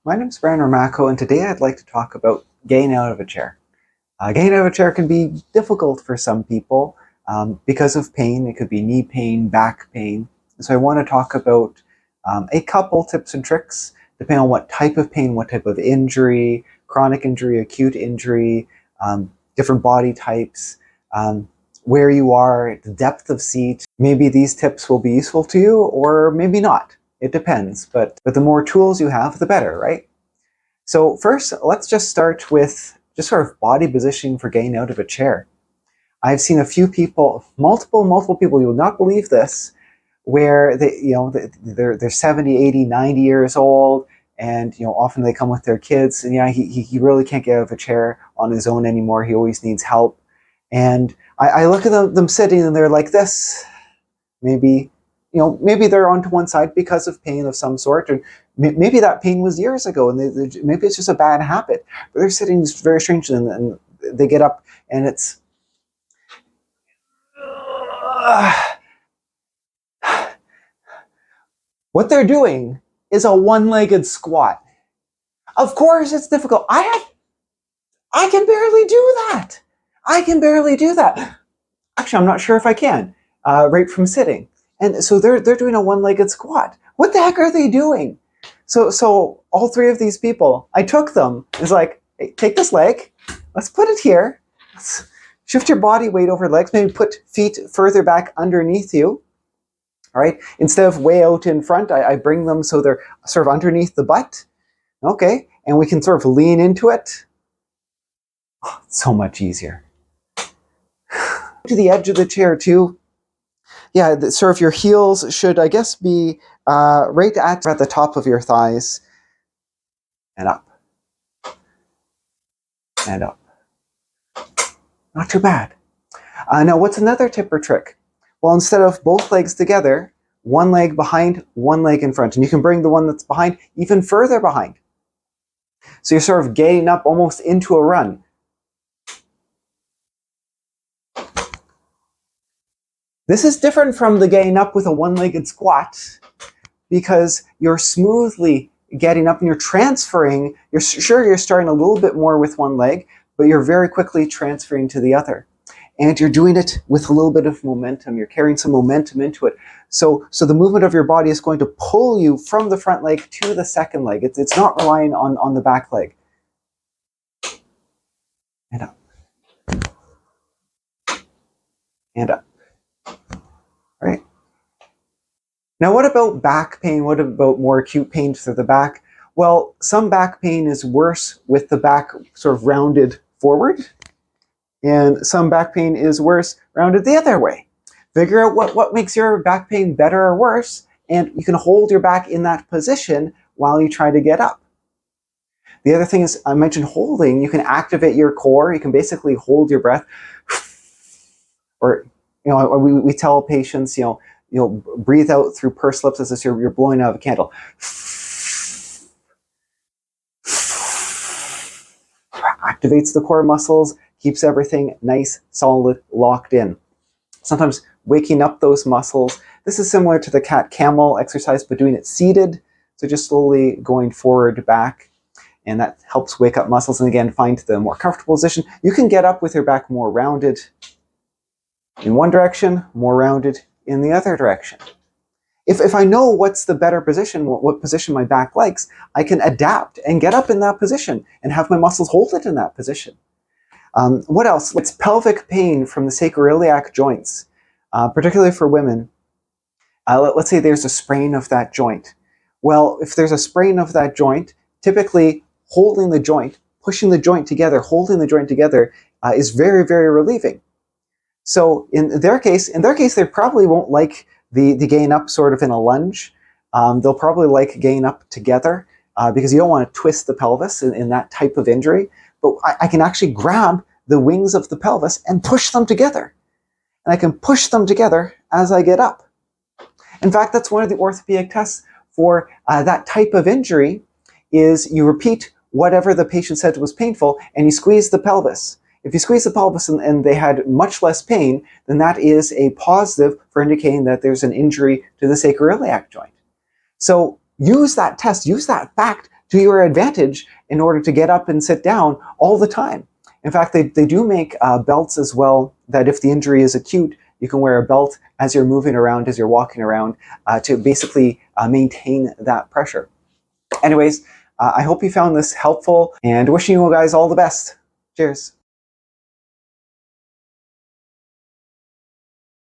My name's Brian Romacco, and today I'd like to talk about getting out of a chair. Getting out of a chair can be difficult for some people because of pain. It could be knee pain, back pain. So I want to talk about a couple tips and tricks, depending on what type of pain, what type of injury, chronic injury, acute injury, different body types, where you are, the depth of seat. Maybe these tips will be useful to you, or maybe not. It depends, but the more tools you have, the better, right? So first, let's just start with just sort of body positioning for getting out of a chair. I've seen a few people, multiple people, you will not believe this, where they're 70, 80, 90 years old, and often they come with their kids, and he really can't get out of a chair on his own anymore. He always needs help. And I look at them sitting, and they're like this. Maybe they're onto one side because of pain of some sort, or maybe that pain was years ago, and maybe it's just a bad habit. But they're sitting very strangely, and they get up, and it's what they're doing is a one-legged squat. Of course, it's difficult. I can barely do that. I can barely do that. Actually, I'm not sure if I can, right from sitting. And so they're doing a one-legged squat. What the heck are they doing? So all three of these people, I took them. It's like, hey, take this leg. Let's put it here. Let's shift your body weight over legs. Maybe put feet further back underneath you. All right. Instead of way out in front, I bring them so they're sort of underneath the butt. Okay. And we can sort of lean into it. Oh, so much easier. To the edge of the chair too. Yeah, sort of your heels should, I guess, be right at the top of your thighs. And up. And up. Not too bad. Now, what's another tip or trick? Well, instead of both legs together, one leg behind, one leg in front. And you can bring the one that's behind even further behind. So you're sort of getting up almost into a run. This is different from the getting up with a one-legged squat because you're smoothly getting up and you're transferring. You're starting a little bit more with one leg, but you're very quickly transferring to the other. And you're doing it with a little bit of momentum. You're carrying some momentum into it. So the movement of your body is going to pull you from the front leg to the second leg. It's not relying on the back leg. And up. And up. Right? Now, what about back pain? What about more acute pain to the back? Well, some back pain is worse with the back sort of rounded forward, and some back pain is worse rounded the other way. Figure out what makes your back pain better or worse, and you can hold your back in that position while you try to get up. The other thing is, I mentioned holding. You can activate your core. You can basically hold your breath, or we tell patients, breathe out through pursed lips as if you're blowing out of a candle. Activates the core muscles, keeps everything nice, solid, locked in. Sometimes waking up those muscles. This is similar to the cat-camel exercise, but doing it seated. So just slowly going forward, back, and that helps wake up muscles. And again, find the more comfortable position. You can get up with your back more rounded in one direction, more rounded in the other direction. If I know what's the better position, what position my back likes, I can adapt and get up in that position and have my muscles hold it in that position. What else? It's pelvic pain from the sacroiliac joints, particularly for women. Let's say there's a sprain of that joint. Well, if there's a sprain of that joint, typically holding the joint, pushing the joint together, holding the joint together is very, very relieving. So in their case, they probably won't like the getting up sort of in a lunge. They'll probably like getting up together because you don't want to twist the pelvis in that type of injury. But I can actually grab the wings of the pelvis and push them together. And I can push them together as I get up. In fact, that's one of the orthopedic tests for that type of injury is you repeat whatever the patient said was painful and you squeeze the pelvis. If you squeeze the pelvis and they had much less pain, then that is a positive for indicating that there's an injury to the sacroiliac joint. So use that test, use that fact to your advantage in order to get up and sit down all the time. In fact, they do make belts as well, that if the injury is acute, you can wear a belt as you're moving around, as you're walking around, to basically maintain that pressure. Anyways, I hope you found this helpful, and wishing you guys all the best. Cheers.